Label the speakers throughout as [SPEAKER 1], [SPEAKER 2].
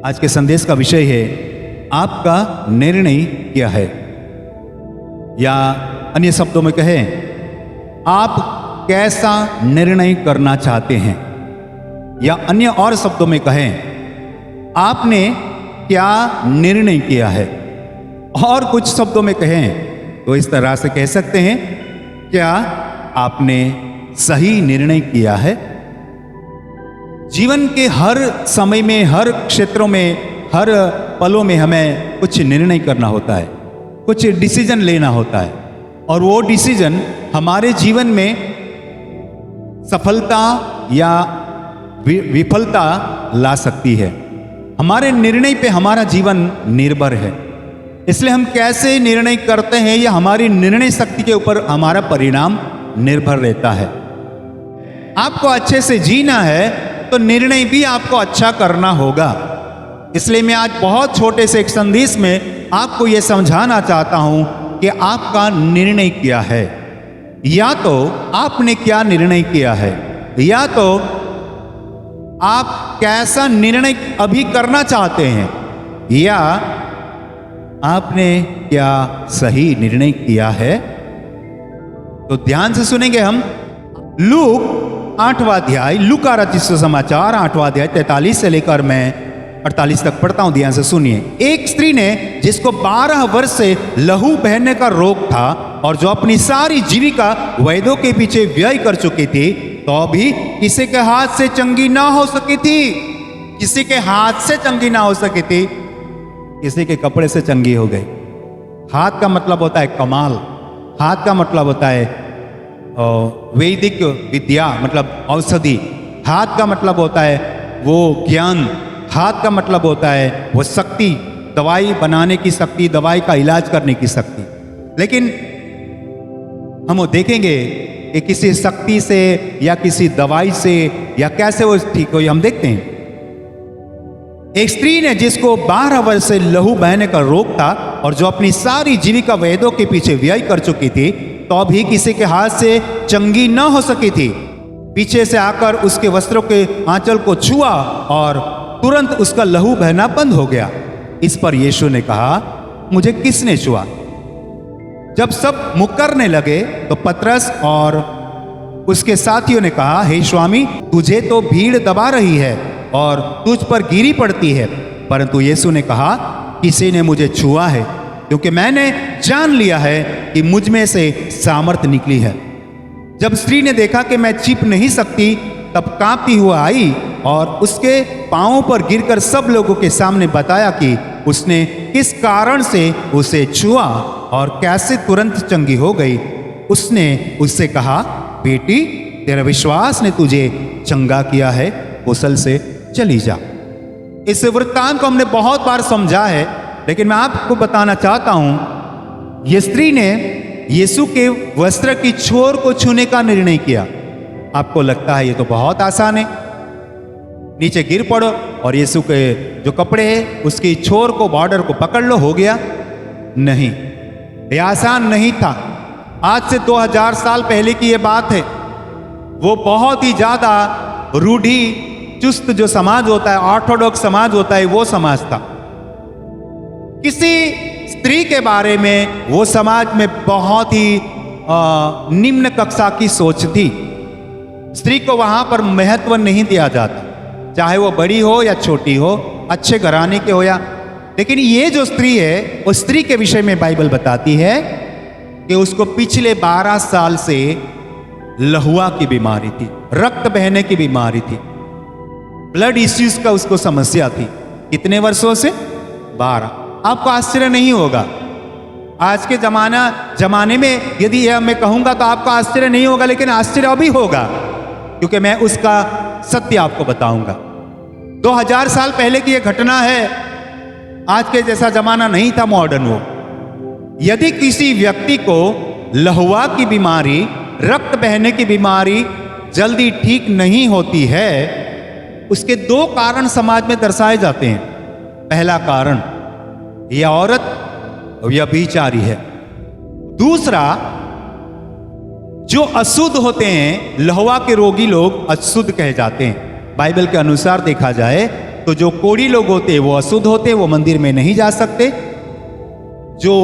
[SPEAKER 1] आज के संदेश का विषय है आपका निर्णय क्या है, या अन्य शब्दों में कहें आप कैसा निर्णय करना चाहते हैं, या अन्य और शब्दों में कहें आपने क्या निर्णय किया है। और कुछ शब्दों में कहें तो इस तरह से कह सकते हैं क्या आपने सही निर्णय किया है। जीवन के हर समय में, हर क्षेत्रों में, हर पलों में हमें कुछ निर्णय करना होता है, कुछ डिसीजन लेना होता है, और वो डिसीजन हमारे जीवन में सफलता या विफलता ला सकती है। हमारे निर्णय पे हमारा जीवन निर्भर है। इसलिए हम कैसे निर्णय करते हैं, या हमारी निर्णय शक्ति के ऊपर हमारा परिणाम निर्भर रहता है। आपको अच्छे से जीना है तो निर्णय भी आपको अच्छा करना होगा। इसलिए मैं आज बहुत छोटे से एक संदेश में आपको यह समझाना चाहता हूं कि आपका निर्णय क्या है। या तो आपने क्या निर्णय किया है, या तो आप कैसा निर्णय अभी करना चाहते हैं, या आपने क्या सही निर्णय किया है। तो ध्यान से सुनेंगे हम लूक 8वां अध्याय, लूका रचित सुसमाचार 8वां अध्याय 43 से लेकर मैं 48 तक पढ़ता हूं। ध्यान से सुनिए। एक स्त्री ने जिसको 12 वर्ष से लहू बहने का रोग था और जो अपनी सारी जीविका वैद्यों के पीछे व्यय कर चुकी थी, तो भी किसी के हाथ से चंगी ना हो सकी थी। किसी के हाथ से चंगी ना हो सकी थी, किसी के कपड़े से चंगी हो गई। हाथ का मतलब होता है कमाल, हाथ का मतलब होता है वैदिक विद्या, मतलब औषधि। हाथ का मतलब होता है वो ज्ञान, हाथ का मतलब होता है वो शक्ति, दवाई बनाने की शक्ति, दवाई का इलाज करने की शक्ति। लेकिन हम वो देखेंगे कि किसी शक्ति से या किसी दवाई से या कैसे वो ठीक हो, हम देखते हैं। एक स्त्री ने जिसको 12 वर्ष से लहू बहने का रोग था और जो अपनी सारी जीविका वैद्यों के पीछे व्यय कर चुकी थी, तो भी किसी के हाथ से चंगी न हो सकी थी। पीछे से आकर उसके वस्त्रों के आंचल को छुआ और तुरंत उसका लहू बहना बंद हो गया। इस पर यीशु ने कहा, मुझे किसने छुआ? जब सब मुकरने लगे तो पतरस और उसके साथियों ने कहा, हे स्वामी, तुझे तो भीड़ दबा रही है और तुझ पर गिरी पड़ती है। परंतु यीशु ने कहा, किसी ने मुझे छुआ है, क्योंकि मैंने जान लिया है कि मुझ में से सामर्थ निकली है। जब स्त्री ने देखा कि मैं छिप नहीं सकती, तब कांपती हुआ आई और उसके पांवों पर गिरकर सब लोगों के सामने बताया कि उसने किस कारण से उसे छुआ और कैसे तुरंत चंगी हो गई। उसने उससे कहा, बेटी, तेरा विश्वास ने तुझे चंगा किया है, कुशल से चली जा। इस वृत्तांत को हमने बहुत बार समझा है, लेकिन मैं आपको बताना चाहता हूं, ये स्त्री ने यीशु के वस्त्र की छोर को छूने का निर्णय किया। आपको लगता है ये तो बहुत आसान है, नीचे गिर पड़ो और यीशु के जो कपड़े हैं उसकी छोर को, बॉर्डर को पकड़ लो, हो गया। नहीं, ये आसान नहीं था। आज से 2000 साल पहले की ये बात है। वो बहुत ही ज्यादा रूढ़ी चुस्त जो समाज होता है, ऑर्थोडॉक्स समाज होता है, वो समाज था। किसी स्त्री के बारे में वो समाज में बहुत ही निम्न कक्षा की सोच थी। स्त्री को वहां पर महत्व नहीं दिया जाता, चाहे वो बड़ी हो या छोटी हो, अच्छे घराने के हो या। लेकिन ये जो स्त्री है, उस स्त्री के विषय में बाइबल बताती है कि उसको पिछले 12 साल से लहुआ की बीमारी थी, रक्त बहने की बीमारी थी, ब्लड इश्यूज का उसको समस्या थी। कितने वर्षों से? 12। आपको आश्चर्य नहीं होगा, आज के जमाने में यदि यह मैं कहूंगा तो आपको आश्चर्य नहीं होगा, लेकिन आश्चर्य अभी होगा, क्योंकि मैं उसका सत्य आपको बताऊंगा। 2000 साल पहले की यह घटना है। आज के जैसा जमाना नहीं था मॉडर्न। वो यदि किसी व्यक्ति को लहुआ की बीमारी, रक्त बहने की बीमारी जल्दी ठीक नहीं होती है, उसके 2 कारण समाज में दर्शाए जाते हैं। पहला कारण, यह औरत व्यभिचारी है। दूसरा, जो अशुद्ध होते हैं, लहुआ के रोगी लोग अशुद्ध कहे जाते हैं। बाइबल के अनुसार देखा जाए तो जो कोढ़ी लोग होते वो अशुद्ध होते, वो मंदिर में नहीं जा सकते। जो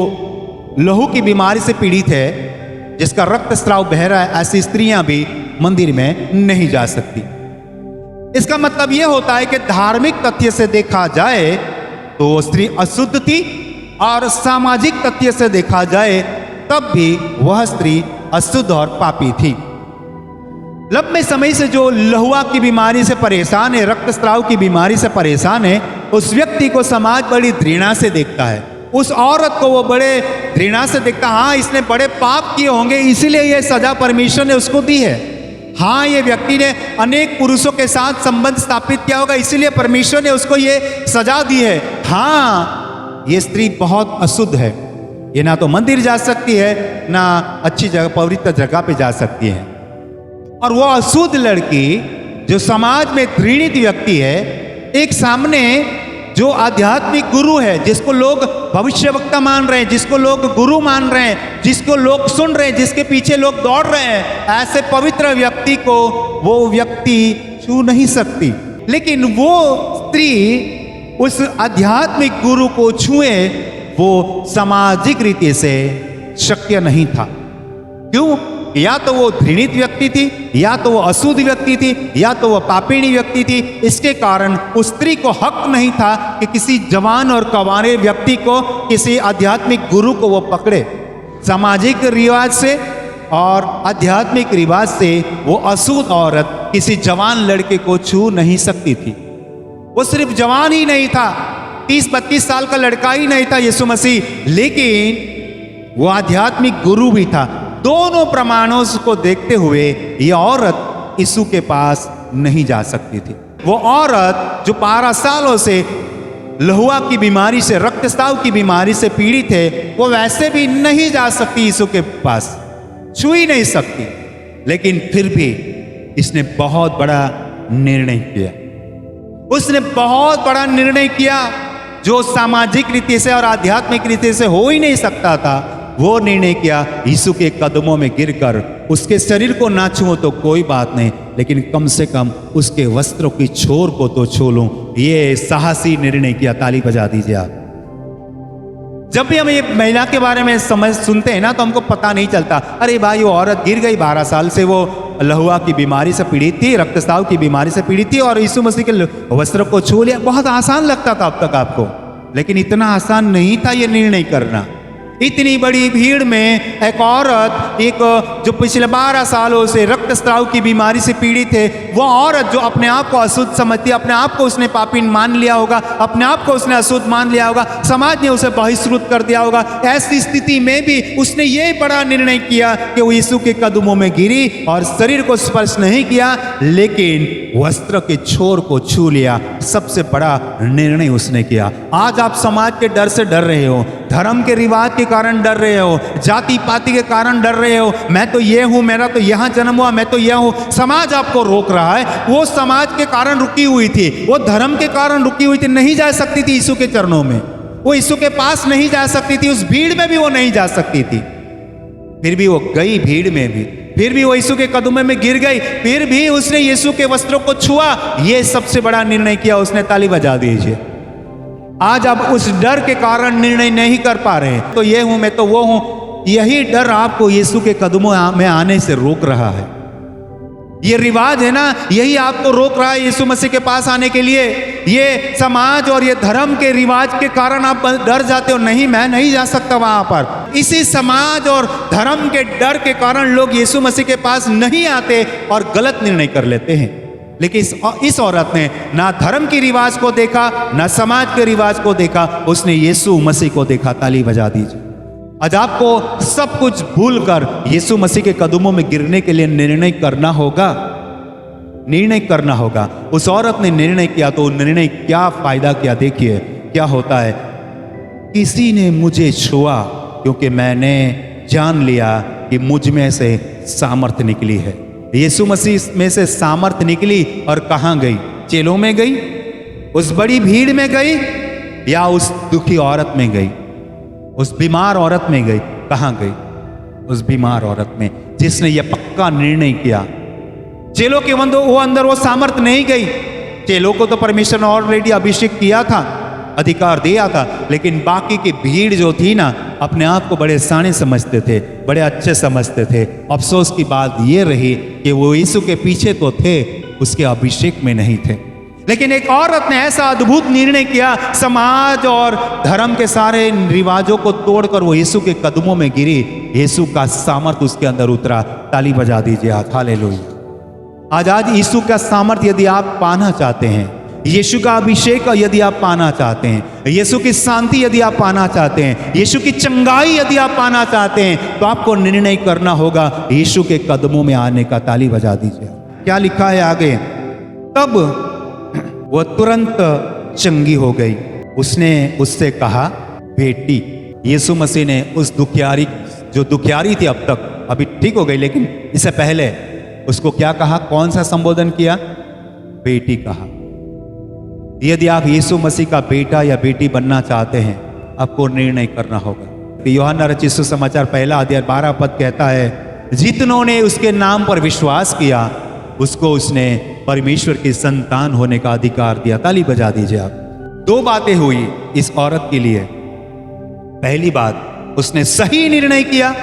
[SPEAKER 1] लहू की बीमारी से पीड़ित है, जिसका रक्त स्राव बह रहा है, ऐसी स्त्रियां भी मंदिर में नहीं जा सकती। इसका मतलब यह होता है कि धार्मिक तथ्य से देखा जाए तो वो स्त्री अशुद्ध थी, और सामाजिक तथ्य से देखा जाए तब भी वह स्त्री अशुद्ध और पापी थी। लंबे समय से जो लहुआ की बीमारी से परेशान है, रक्तस्राव की बीमारी से परेशान है, उस व्यक्ति को समाज बड़ी घृणा से देखता है। उस औरत को वो बड़े घृणा से देखता, हाँ इसने बड़े पाप किए होंगे, इसीलिए ये सजा परमेश्वर ने उसको दी है। हाँ, ये व्यक्ति ने अनेक पुरुषों के साथ संबंध स्थापित किया होगा, इसीलिए परमेश्वर ने उसको ये सजा दी है। हाँ, ये स्त्री बहुत अशुद्ध है, ये ना तो मंदिर जा सकती है, ना अच्छी जगह पवित्र जगह पे जा सकती है। और वो अशुद्ध लड़की जो समाज में घृणित व्यक्ति है, एक सामने जो आध्यात्मिक गुरु है, जिसको लोग भविष्यवक्ता मान रहे हैं, जिसको लोग गुरु मान रहे हैं, जिसको लोग सुन रहे हैं, जिसके पीछे लोग दौड़ रहे हैं, ऐसे पवित्र व्यक्ति को वो व्यक्ति छू नहीं सकती। लेकिन वो स्त्री उस आध्यात्मिक गुरु को छुए, वो सामाजिक रीति से शक्य नहीं था। क्यों? या तो वो घृणित व्यक्ति थी, या तो वो अशुद्ध व्यक्ति थी, या तो वो पापिणी व्यक्ति थी। इसके कारण उस स्त्री को हक नहीं था कि किसी जवान और कवारे व्यक्ति को, किसी आध्यात्मिक गुरु को वो पकड़े। सामाजिक रिवाज से और आध्यात्मिक रिवाज से वो अशुद्ध औरत किसी जवान लड़के को छू नहीं सकती थी। वो सिर्फ जवान ही नहीं था, 30-32 साल का लड़का ही नहीं था यीशु मसीह, लेकिन वो आध्यात्मिक गुरु भी था। दोनों प्रमाणों को देखते हुए ये औरत यीशु के पास नहीं जा सकती थी। वो औरत जो 12 सालों से लहुआ की बीमारी से, रक्तस्राव की बीमारी से पीड़ित है, वो वैसे भी नहीं जा सकती यीशु के पास, छू ही नहीं सकती। लेकिन फिर भी इसने बहुत बड़ा निर्णय किया। उसने बहुत बड़ा निर्णय किया जो सामाजिक रीति से और आध्यात्मिक रीति से हो ही नहीं सकता था। वो निर्णय किया, यीशु के कदमों में गिरकर उसके शरीर को ना छूं तो कोई बात नहीं, लेकिन कम से कम उसके वस्त्रों की छोर को तो छू लूं। ये साहसी निर्णय किया। ताली बजा दीजिए आप। जब भी हम ये महिला के बारे में सुनते हैं ना, तो हमको पता नहीं चलता, अरे भाई वो औरत गिर गई, 12 साल से वो लहुआ की बीमारी से पीड़ित थी, रक्तस्राव की बीमारी से पीड़ित थी, और यीशु मसीह के वस्त्र को छू लिया। बहुत आसान लगता था अब तक आपको, लेकिन इतना आसान नहीं था ये निर्णय करना। इतनी बड़ी भीड़ में एक औरत, एक जो पिछले 12 सालों से रक्तस्राव की बीमारी से पीड़ित है, वो औरत जो अपने आप को अशुद्ध समझती, अपने आप को उसने पापी मान लिया होगा, अपने आप को उसने अशुद्ध मान लिया होगा, समाज ने उसे बहिष्कृत कर दिया होगा, ऐसी स्थिति में भी उसने ये बड़ा निर्णय किया कि वो यीशु के कदमों में गिरी और शरीर को स्पर्श नहीं किया, लेकिन वस्त्र के छोर को छू लिया। सबसे बड़ा निर्णय उसने किया। आज आप समाज के डर से डर रहे हो, धर्म के रिवाज के कारण डर रहे हो, जाति पाति के कारण डर रहे हो, मैं तो ये हूं, मेरा तो यहां जन्म हुआ, मैं तो यह हूं। समाज आपको रोक रहा है। वो समाज के कारण रुकी हुई थी, वो धर्म के कारण रुकी हुई थी, नहीं जा सकती थी यीशु के चरणों में, वो यीशु के पास नहीं जा सकती थी, उस भीड़ में भी वो नहीं जा सकती थी। फिर भी वो गई भीड़ में भी, फिर भी वो यीशु के कदमों में गिर गई, फिर भी उसने यीशु के वस्त्रों को छुआ। ये सबसे बड़ा निर्णय किया उसने। ताली बजा दीजिए। आज आप उस डर के कारण निर्णय नहीं कर पा रहे हैं, तो ये हूं, मैं तो वो हूं, यही डर आपको यीशु के कदमों में आने से रोक रहा है। ये रिवाज है ना, यही आपको रोक रहा है यीशु मसीह के पास आने के लिए। ये समाज और ये धर्म के रिवाज के कारण आप डर जाते हो, नहीं मैं नहीं जा सकता वहां पर। इसी समाज और धर्म के डर के कारण लोग यीशु मसीह के पास नहीं आते और गलत निर्णय कर लेते हैं। लेकिन इस औरत ने ना धर्म के रिवाज को देखा, ना समाज के रिवाज को देखा, उसने यीशु मसीह को देखा। ताली बजा दीजिए। आज आपको सब कुछ भूलकर यीशु मसीह के कदमों में गिरने के लिए निर्णय करना होगा, निर्णय करना होगा। उस औरत ने निर्णय किया, तो निर्णय क्या फायदा किया, देखिए क्या होता है। किसी ने मुझे छुआ क्योंकि मैंने जान लिया कि मुझ में से सामर्थ निकली है। यीशु मसीह में से सामर्थ निकली और कहां गई? चेलों में गई, उस बड़ी भीड़ में गई, या उस दुखी औरत में गई, उस बीमार औरत में गई? कहां गई? उस बीमार औरत में, जिसने यह पक्का निर्णय किया। चेलों के अंदर वो सामर्थ नहीं गई। चेलों को तो परमेश्वर ने ऑलरेडी अभिषेक किया था, अधिकार दिया था, लेकिन बाकी की भीड़ जो थी ना, अपने आप को बड़े साने समझते थे, बड़े अच्छे समझते थे। अफसोस की बात ये रही कि वो यीशु के पीछे तो थे, उसके अभिषेक में नहीं थे। लेकिन एक औरत ने ऐसा अद्भुत निर्णय किया, समाज और धर्म के सारे रिवाजों को तोड़कर वो यीशु के कदमों में गिरी। यीशु का सामर्थ उसके अंदर उतरा। ताली बजा दीजिए आप, हालेलुया। आज यीशु का सामर्थ यदि आप पाना चाहते हैं, यीशु का अभिषेक यदि आप पाना चाहते हैं, यीशु की शांति यदि आप पाना चाहते हैं, यीशु की चंगाई यदि आप पाना चाहते हैं, तो आपको निर्णय करना होगा यीशु के कदमों में आने का। ताली बजा दीजिए। क्या लिखा है आगे? तब वह तुरंत चंगी हो गई। उसने उससे कहा, बेटी। यीशु मसीह ने उस दुखियारी, जो दुखियारी थी अब तक, अभी ठीक हो गई, लेकिन इससे पहले उसको क्या कहा? कौन सा संबोधन किया? बेटी कहा। यदि आप यीशु मसीह का बेटा या बेटी बनना चाहते हैं, आपको निर्णय करना होगा। यूहन्ना रचित सुसमाचार 1 पद कहता है, जितनों ने उसके नाम पर विश्वास किया, उसको उसने परमेश्वर की संतान होने का अधिकार दिया। ताली बजा दीजिए आप। 2 बातें हुई इस औरत के लिए। पहली बात, उसने सही निर्णय किया,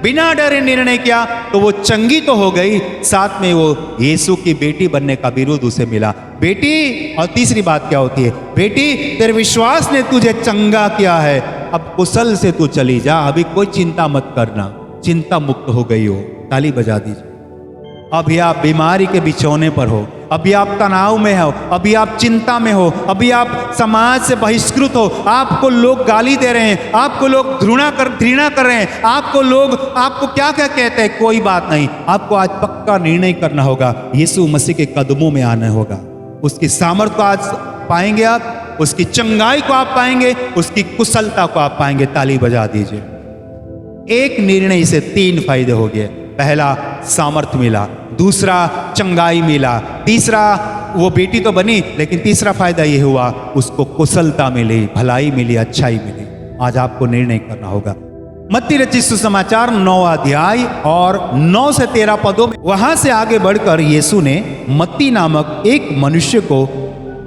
[SPEAKER 1] बिना डरे निर्णय किया, तो वो चंगी तो हो गई, साथ में वो यीशु की बेटी बनने का बिरुद उसे मिला। बेटी, और तीसरी बात क्या होती है? बेटी, तेरे विश्वास ने तुझे चंगा किया है, अब कुशल से तू चली जा, अभी कोई चिंता मत करना, चिंता मुक्त हो गई हो। ताली बजा दीजिए। अभी आप बीमारी के बिछौने पर हो, अभी आप तनाव में हो, अभी आप चिंता में हो, अभी आप समाज से बहिष्कृत हो, आपको लोग गाली दे रहे हैं, आपको लोग घृणा कर रहे हैं, आपको लोग आपको क्या क्या कहते हैं, कोई बात नहीं। आपको आज पक्का निर्णय करना होगा, यीशु मसीह के कदमों में आना होगा। उसकी सामर्थ्य को आज पाएंगे आप, उसकी चंगाई को आप पाएंगे, उसकी कुशलता को आप पाएंगे। ताली बजा दीजिए। एक निर्णय से 3 फायदे हो गए। पहला, सामर्थ्य मिला, दूसरा, चंगाई मिला, तीसरा, वो बेटी तो बनी, लेकिन तीसरा फायदा ये हुआ, उसको कुशलता मिली, भलाई मिली, अच्छाई मिली। आज आपको निर्णय करना होगा। मत्ती रचित सुसमाचार 9 अध्याय और 9 से 13 पदों में, वहां से आगे बढ़कर यीशु ने मत्ती नामक एक मनुष्य को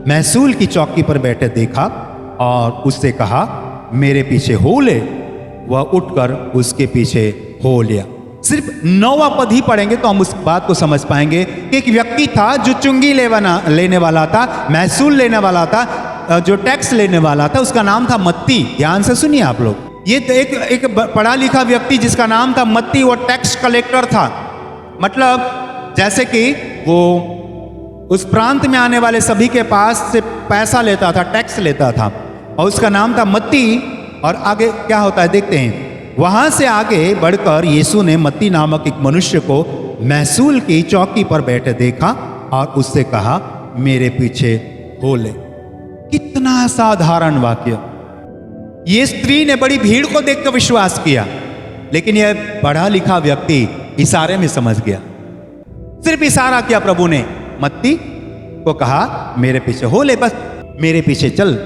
[SPEAKER 1] महसूल की चौकी पर बैठे देखा और उससे कहा, मेरे पीछे हो ले। वह उठकर उसके पीछे हो लिया। सिर्फ 9वां पद ही पढ़ेंगे तो हम उस बात को समझ पाएंगे कि एक व्यक्ति था जो चुंगी लेने वाला था, महसूल लेने वाला था, जो टैक्स लेने वाला था। उसका नाम था मत्ती। ध्यान से सुनिए आप लोग। ये एक पढ़ा लिखा व्यक्ति जिसका नाम था मत्ती, वो टैक्स कलेक्टर था। मतलब जैसे कि वो उस प्रांत में आने वाले सभी के पास से पैसा लेता था, टैक्स लेता था, और उसका नाम था मत्ती। और आगे क्या होता है देखते हैं। वहां से आगे बढ़कर यीशु ने मत्ती नामक एक मनुष्य को महसूल की चौकी पर बैठे देखा और उससे कहा, मेरे पीछे हो ले। कितना साधारण वाक्य। ये स्त्री ने बड़ी भीड़ को देखकर विश्वास किया, लेकिन यह पढ़ा लिखा व्यक्ति इशारे में समझ गया। सिर्फ इशारा किया प्रभु ने, मत्ती को कहा, मेरे पीछे हो ले, बस मेरे पीछे चल।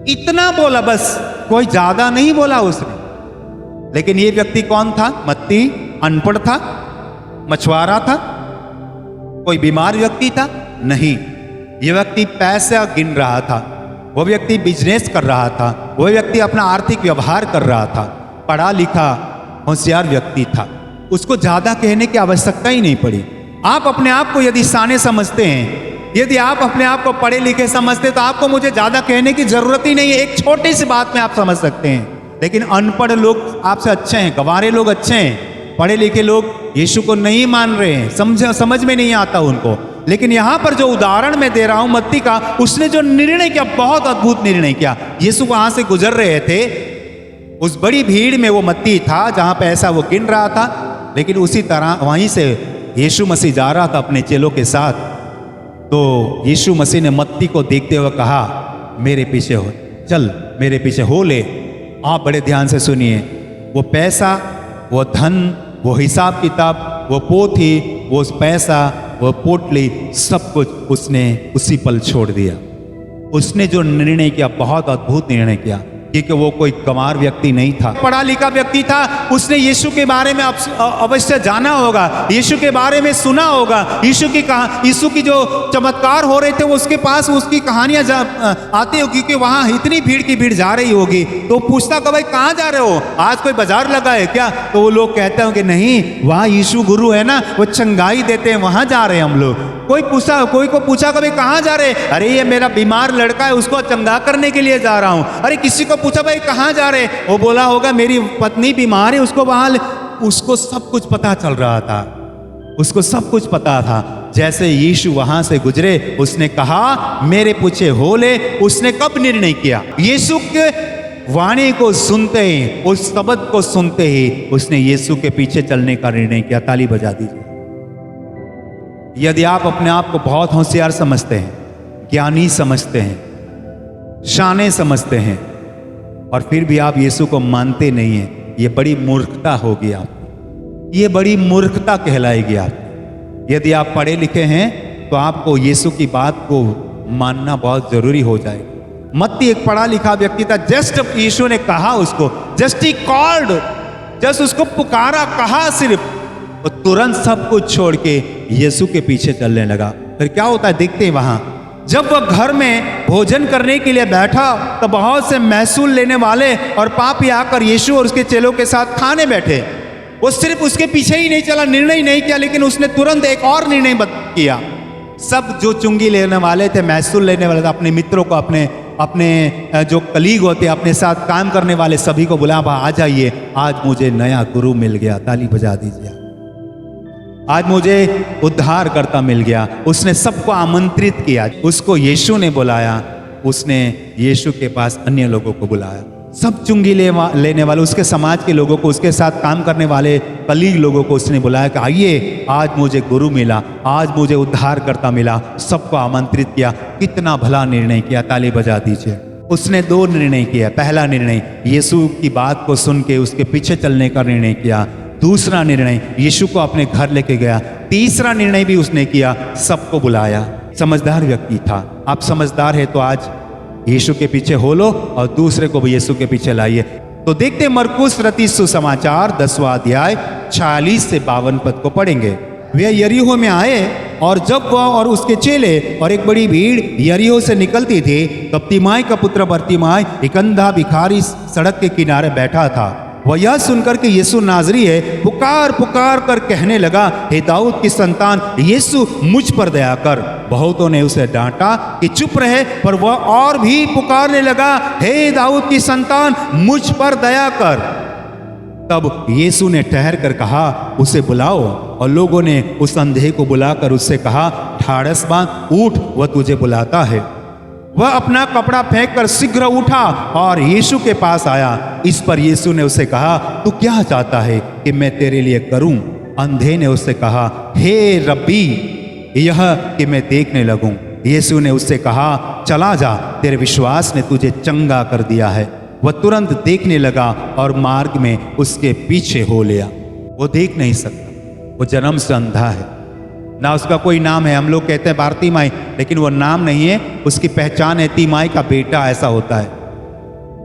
[SPEAKER 1] इतना बोला बस, कोई ज्यादा नहीं बोला उसने। लेकिन ये व्यक्ति कौन था? मत्ती अनपढ़ था, मछुआरा था, कोई बीमार व्यक्ति था? नहीं। यह व्यक्ति पैसा गिन रहा था, वो व्यक्ति बिजनेस कर रहा था, वो व्यक्ति अपना आर्थिक व्यवहार कर रहा था, पढ़ा लिखा होशियार व्यक्ति था। उसको ज्यादा कहने की आवश्यकता ही नहीं पड़ी। आप अपने आप को यदि साने समझते हैं, यदि आप अपने आप को पढ़े लिखे समझते, तो आपको मुझे ज्यादा कहने की जरूरत ही नहीं है। एक छोटी सी बात में आप समझ सकते हैं। लेकिन अनपढ़ लोग आपसे अच्छे हैं, गंवारे लोग अच्छे हैं, पढ़े लिखे लोग यीशु को नहीं मान रहे हैं, समझ में नहीं आता उनको। लेकिन यहां पर जो उदाहरण मैं दे रहा हूं मत्ती का, उसने जो निर्णय किया, बहुत अद्भुत निर्णय किया। यीशु वहां से गुजर रहे थे, उस बड़ी भीड़ में वो मत्ती था जहां पे ऐसा वो गिन रहा था। लेकिन उसी तरह वहीं से यीशु मसीह जा रहा था अपने चेलों के साथ। तो यीशु मसीह ने मत्ती को देखते हुए कहा, मेरे पीछे हो चल, मेरे पीछे हो ले। आप बड़े ध्यान से सुनिए। वो पैसा, वो धन, वो हिसाब किताब, वो पोथी, वो पैसा, वो पोटली, सब कुछ उसने उसी पल छोड़ दिया। उसने जो निर्णय किया, बहुत अद्भुत निर्णय किया। क्योंकि वो कोई गंवार व्यक्ति नहीं था, पढ़ा लिखा व्यक्ति था। उसने यीशु के बारे में अवश्य जाना होगा, यीशु के बारे में सुना होगा। यीशु की जो चमत्कार हो रहे थे उसके पास उसकी कहानियां आती होगी, क्योंकि वहां इतनी भीड़ की भीड़ जा रही होगी। तो पूछता कि भाई कहाँ जा रहे हो, आज कोई बाजार लगा है क्या? तो वो लोग कहते हैं कि नहीं, वहां यीशु गुरु है ना, वो चंगाई देते हैं, वहां जा रहे हैं हम लोग। कोई को पूछा कभी कहाँ जा रहे? अरे ये मेरा बीमार लड़का है, उसको चंगा करने के लिए जा रहा हूं। अरे किसी को पूछा भाई कहाँ जा रहे? वो बोला होगा मेरी पत्नी बीमार है, उसको सब कुछ पता चल रहा था, उसको सब कुछ पता था। जैसे यीशु वहां से गुजरे, उसने कहा मेरे पूछे हो ले। उसने कब निर्णय किया? यीशु के वाणी को सुनते ही, उस शब्द को सुनते ही उसने यीशु के पीछे चलने का निर्णय किया। ताली बजा दीजिए। यदि आप अपने आप को बहुत होशियार समझते हैं, ज्ञानी समझते हैं, शाने समझते हैं, और फिर भी आप यीशु को मानते नहीं हैं, ये बड़ी मूर्खता होगी आपको, ये बड़ी मूर्खता कहलाएगी आपको। यदि आप पढ़े लिखे हैं तो आपको यीशु की बात को मानना बहुत जरूरी हो जाएगा। मत्ती एक पढ़ा लिखा व्यक्ति था। जस्ट यीशु ने कहा उसको, जस्ट ही कॉल्ड, जस्ट उसको पुकारा, कहा सिर्फ, और तुरंत सब कुछ छोड़ के यीशु के पीछे चलने लगा। फिर क्या होता है देखते हैं। वहां जब वह घर में भोजन करने के लिए बैठा तो बहुत से महसूल लेने वाले और पापी आकर यीशु और उसके चेलों के साथ खाने बैठे। वो सिर्फ उसके पीछे ही नहीं चला, निर्णय नहीं किया, लेकिन उसने तुरंत एक और निर्णय किया। सब जो चुंगी लेने वाले थे, महसूल लेने वाले थे, अपने मित्रों को, अपने जो कलीग होते, अपने साथ काम करने वाले सभी को बुला, आ जाइए, आज मुझे नया गुरु मिल गया। ताली बजा दीजिए। आज मुझे उद्धार करता मिल गया। उसने सबको आमंत्रित किया, उसको यीशु ने बुलाया, उसने यीशु के पास अन्य लोगों को बुलाया, सब चुंगी लेने वाले, उसके समाज के लोगों को, उसके साथ काम करने वाले कलीग लोगों को उसने बुलाया कि आइए, आज मुझे गुरु मिला, आज मुझे उद्धार करता मिला। सबको आमंत्रित किया। कितना भला निर्णय किया। ताली बजा दीजिए। उसने दो निर्णय किया। पहला निर्णय, यीशु की बात को सुन के उसके पीछे चलने का निर्णय किया। दूसरा निर्णय, यीशु को अपने घर लेके गया। तीसरा निर्णय भी उसने किया, सबको बुलाया। समझदार व्यक्ति था। आप समझदार है तो आज यीशु के पीछे हो लो और दूसरे को भी यीशु के पीछे लाइए। तो देखते मरकुस रचित सुसमाचार 10वां अध्याय 46 से 52 पद को पढ़ेंगे। वे यरीहो में आए, और जब वह और उसके चेले और एक बड़ी भीड़ यरीहो से निकलती थी, तब तिमाई का पुत्र बरतिमाई एक अंधा भिखारी सड़क के किनारे बैठा था। वह यह सुनकर कि यीशु नाजरी है, पुकार पुकार कर कहने लगा, हे दाऊद की संतान, यीशु मुझ पर दया कर। बहुतों ने उसे डांटा कि चुप रहे, पर वह और भी पुकारने लगा, हे दाऊद की संतान, मुझ पर दया कर। तब यीशु ने ठहर कर कहा, उसे बुलाओ। और लोगों ने उस अंधे को बुलाकर उससे कहा, ठाड़स बांध, उठ, वह तुझे बुलाता है। वह अपना कपड़ा फेंक कर शीघ्र उठा और यीशु के पास आया। इस पर यीशु ने उसे कहा, तू क्या चाहता है कि मैं तेरे लिए करूं? अंधे ने उससे कहा, हे रब्बी, यह कि मैं देखने लगूं। यीशु ने उससे कहा, चला जा, तेरे विश्वास ने तुझे चंगा कर दिया है। वह तुरंत देखने लगा और मार्ग में उसके पीछे हो लिया। वो देख नहीं सकता, वो जन्म से अंधा है, ना उसका कोई नाम है। हम लोग कहते हैं बारतिमाई, लेकिन वो नाम नहीं है, उसकी पहचान है तिमाई का बेटा, ऐसा होता है।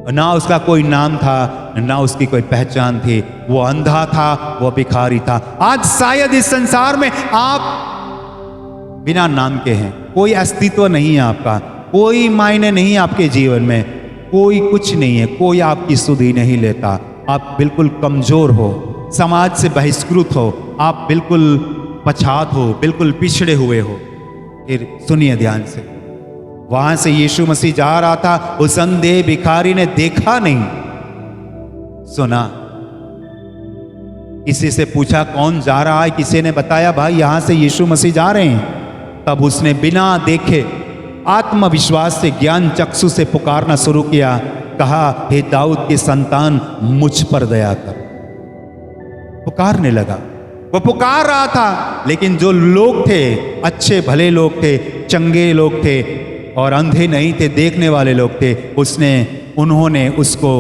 [SPEAKER 1] ना उसका कोई नाम था, ना उसकी कोई पहचान थी। वो अंधा था, वो भिखारी था। आज शायद इस संसार में आप बिना नाम के हैं, कोई अस्तित्व नहीं है आपका, कोई मायने नहीं है आपके जीवन में, कोई कुछ नहीं है, कोई आपकी सुधि नहीं लेता। आप बिल्कुल कमजोर हो, समाज से बहिष्कृत हो, आप बिल्कुल पछात हो, बिल्कुल पिछड़े हुए हो। फिर सुनिए ध्यान से, वहां से यीशु मसीह जा रहा था, उस अंधे भिखारी ने देखा नहीं, सुना। किसी से पूछा कौन जा रहा है, किसी ने बताया भाई यहां से यीशु मसीह जा रहे हैं। तब उसने बिना देखे आत्मविश्वास से, ज्ञान चक्षु से पुकारना शुरू किया, कहा, हे दाऊद की संतान, मुझ पर दया कर। पुकारने लगा। वो पुकार रहा था, लेकिन जो लोग थे, अच्छे भले लोग थे, चंगे लोग थे और अंधे नहीं थे, देखने वाले लोग थे, उन्होंने उसको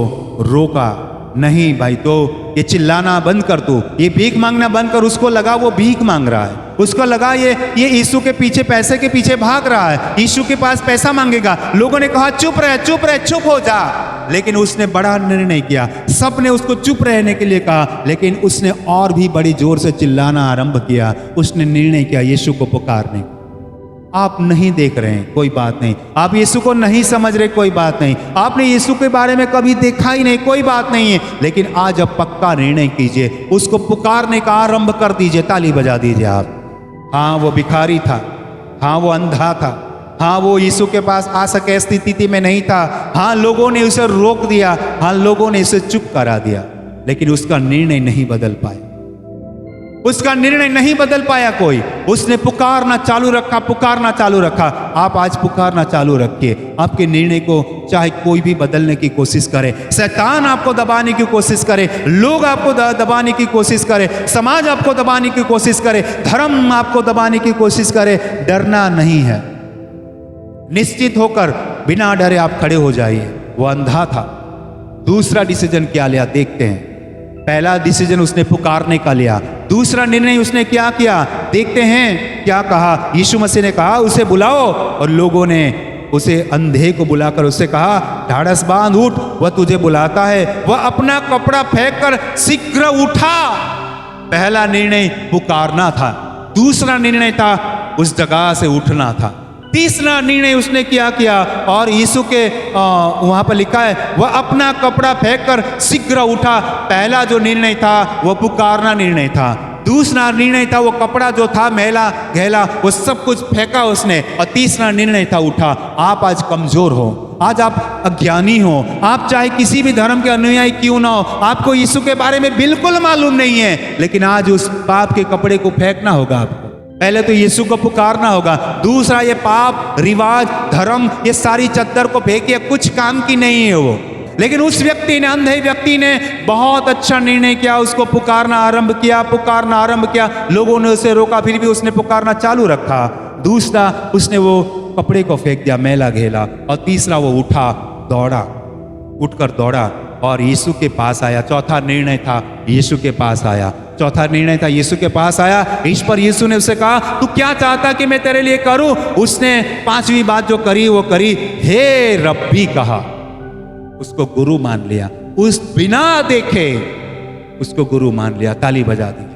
[SPEAKER 1] रोका। नहीं भाई, तो ये चिल्लाना बंद कर, तू ये भीख मांगना बंद कर। उसको लगा वो भीख मांग रहा है, उसको लगा ये यीशु के पीछे, पैसे के पीछे भाग रहा है, यीशु के पास पैसा मांगेगा। लोगों ने कहा चुप रहे, चुप रहे, चुप हो जा। लेकिन उसने बड़ा निर्णय किया। सबने उसको चुप रहने के लिए कहा, लेकिन उसने और भी बड़ी जोर से चिल्लाना आरंभ किया। उसने निर्णय किया यीशु को पुकारने। आप नहीं देख रहे हैं, कोई बात नहीं। आप यीशु को नहीं समझ रहे, कोई बात नहीं। आपने यीशु के बारे में कभी देखा ही नहीं, कोई बात नहीं है। लेकिन आज अब पक्का निर्णय कीजिए, उसको पुकारने का आरंभ कर दीजिए। ताली बजा दीजिए आप। हाँ, वो भिखारी था, हाँ वो अंधा था, हाँ वो यीशु के पास आ सके स्थिति में नहीं था, हाँ लोगों ने उसे रोक दिया, हाँ लोगों ने उसे चुप करा दिया, लेकिन उसका निर्णय नहीं बदल पाया। उसका निर्णय नहीं बदल पाया कोई। उसने पुकारना चालू रखा, पुकारना चालू रखा। आप आज पुकारना चालू रखिए। आपके निर्णय को चाहे कोई भी बदलने की कोशिश करे, शैतान आपको दबाने की कोशिश करे, लोग आपको दबाने की कोशिश करे, समाज आपको दबाने की कोशिश करे, धर्म आपको दबाने की कोशिश करे, डरना नहीं है। निश्चित होकर बिना डरे आप खड़े हो जाइए। वो अंधा था। दूसरा डिसीजन क्या लिया देखते हैं। पहला डिसीजन उसने पुकारने का लिया। दूसरा निर्णय उसने क्या किया देखते हैं। क्या कहा? यीशु मसीह ने कहा उसे बुलाओ, और लोगों ने उसे अंधे को बुलाकर उससे कहा ढाढ़स बांध, उठ, वह तुझे बुलाता है। वह अपना कपड़ा फेंक कर शीघ्र उठा। पहला निर्णय पुकारना था, दूसरा निर्णय था उस जगह से उठना था, तीसरा निर्णय उसने क्या किया? और यीशु के वहां पर लिखा है वह अपना कपड़ा फेंक कर शीघ्र उठा। पहला जो निर्णय था वह पुकारना निर्णय था। दूसरा निर्णय था वो कपड़ा जो था मैला गैला वो सब कुछ फेंका उसने। और तीसरा निर्णय था उठा। आप आज कमजोर हो, आज आप अज्ञानी हो, आप चाहे किसी भी धर्म के अनुयायी क्यों ना हो, आपको यीशु के बारे में बिल्कुल मालूम नहीं है, लेकिन आज उस पाप के कपड़े को फेंकना होगा आपको। पहले तो यीशु को पुकारना होगा। दूसरा, ये पाप, रिवाज, धर्म, ये सारी चद्दर को फेंकिए, कुछ काम की नहीं है वो। लेकिन उस व्यक्ति ने, अंधे व्यक्ति ने बहुत अच्छा निर्णय किया। उसको पुकारना आरंभ किया, पुकारना आरंभ किया। लोगों ने उसे रोका, फिर भी उसने पुकारना चालू रखा। दूसरा, उसने वो कपड़े को फेंक दिया मैला घेला। और तीसरा, वो उठा, दौड़ा, उठकर दौड़ा और यीशु के पास आया। चौथा निर्णय था यीशु के पास आया। चौथा निर्णय था यीशु के पास आया। इस पर यीशु ने उससे कहा तू क्या चाहता कि मैं तेरे लिए करूं? उसने पांचवी बात जो करी वो करी, हे रब्बी कहा। उसको गुरु मान लिया। उस बिना देखे उसको गुरु मान लिया। ताली बजा दी।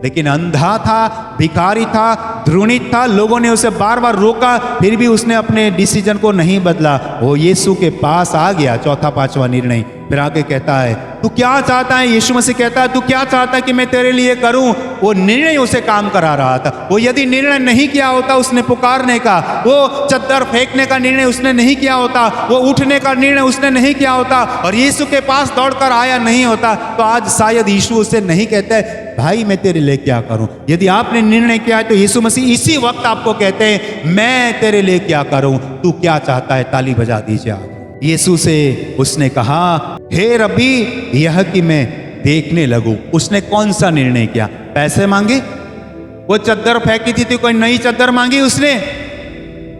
[SPEAKER 1] लेकिन अंधा था, भिखारी था, द्रोणित था, लोगों ने उसे बार बार रोका, फिर भी उसने अपने डिसीजन को नहीं बदला। वो यीशु के पास आ गया। चौथा पांचवा निर्णय। फिर आगे कहता है तू क्या चाहता है? यीशु मसीह कहता है तू क्या चाहता है कि मैं तेरे लिए करूं? वो निर्णय उसे काम करा रहा था। वो यदि निर्णय नहीं किया होता उसने पुकारने का, वो चद्दर फेंकने का निर्णय उसने नहीं किया होता, वो उठने का निर्णय उसने नहीं किया होता, और यीशु के पास दौड़कर आया नहीं होता, तो आज शायद यीशु उसे नहीं कहते भाई मैं तेरे लिए क्या करूं। यदि आपने निर्णय किया है तो यीशु मसीह इसी वक्त आपको कहते हैं मैं तेरे लिए क्या करूं, तू क्या चाहता है? ताली बजा दीजिए आप। यीशु से उसने कहा हे रब्बी यह कि मैं देखने लगूं। उसने कौन सा निर्णय किया? पैसे मांगे? वो चद्दर फेंकी थी कोई नई चद्दर मांगी उसने?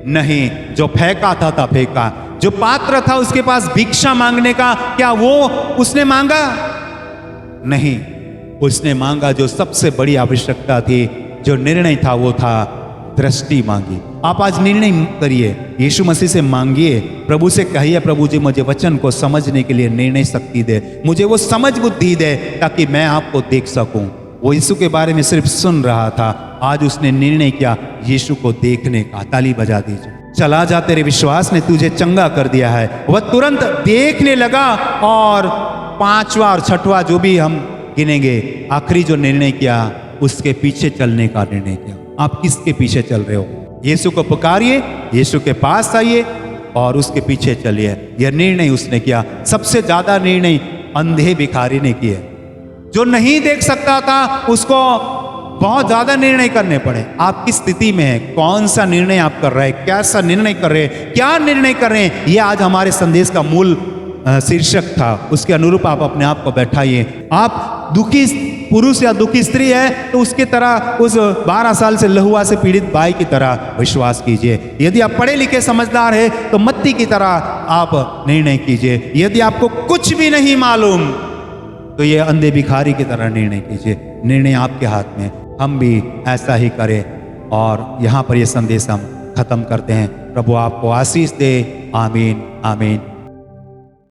[SPEAKER 1] नहीं। जो फेंका था फेंका। जो पात्र था उसके पास भिक्षा मांगने का, क्या वो उसने मांगा? नहीं। उसने मांगा जो सबसे बड़ी आवश्यकता थी, जो निर्णय था वो था दृष्टि मांगी। आप आज निर्णय करिए, यीशु मसीह से मांगिए, प्रभु से कहिए प्रभु जी मुझे वचन को समझने के लिए निर्णय शक्ति दे, मुझे वो समझ बुद्धि दे ताकि मैं आपको देख सकूं। वो यीशु के बारे में सिर्फ सुन रहा था, आज उसने निर्णय किया यीशु को देखने का। ताली बजा दीजिए। चला जा, तेरे विश्वास ने तुझे चंगा कर दिया है। वह तुरंत देखने लगा। और पांचवा और छठवा जो भी हम गिनेंगे, आखिरी जो निर्णय किया उसके पीछे चलने का निर्णय किया। आप किसके पीछे चल रहे हो? यीशु को पुकारिए, यीशु के पास आइए और उसके पीछे चलिए। यह निर्णय उसने किया। सबसे ज्यादा निर्णय अंधे भिखारी ने किए। जो नहीं देख सकता था उसको बहुत ज्यादा निर्णय करने पड़े। आप किस स्थिति में हैं? कौन सा निर्णय आप कर रहे हैं? कैसा निर्णय कर रहे हैं? क्या निर्णय कर रहे हैं? यह आज हमारे संदेश का मूल शीर्षक था। उसके अनुरूप आप अपने आप को बैठाइए। आप दुखी पुरुष या दुखी स्त्री है तो उसके तरह, उस 12 साल से लहुआ से पीड़ित भाई की तरह विश्वास कीजिए। यदि आप पढ़े लिखे समझदार है तो मत्ती की तरह आप निर्णय कीजिए। यदि आपको कुछ भी नहीं मालूम तो ये अंधे भिखारी की तरह निर्णय कीजिए। निर्णय आपके हाथ में। हम भी ऐसा ही करें। और यहाँ पर ये संदेश हम खत्म करते हैं। प्रभु आपको आशीष दे। आमीन, आमीन।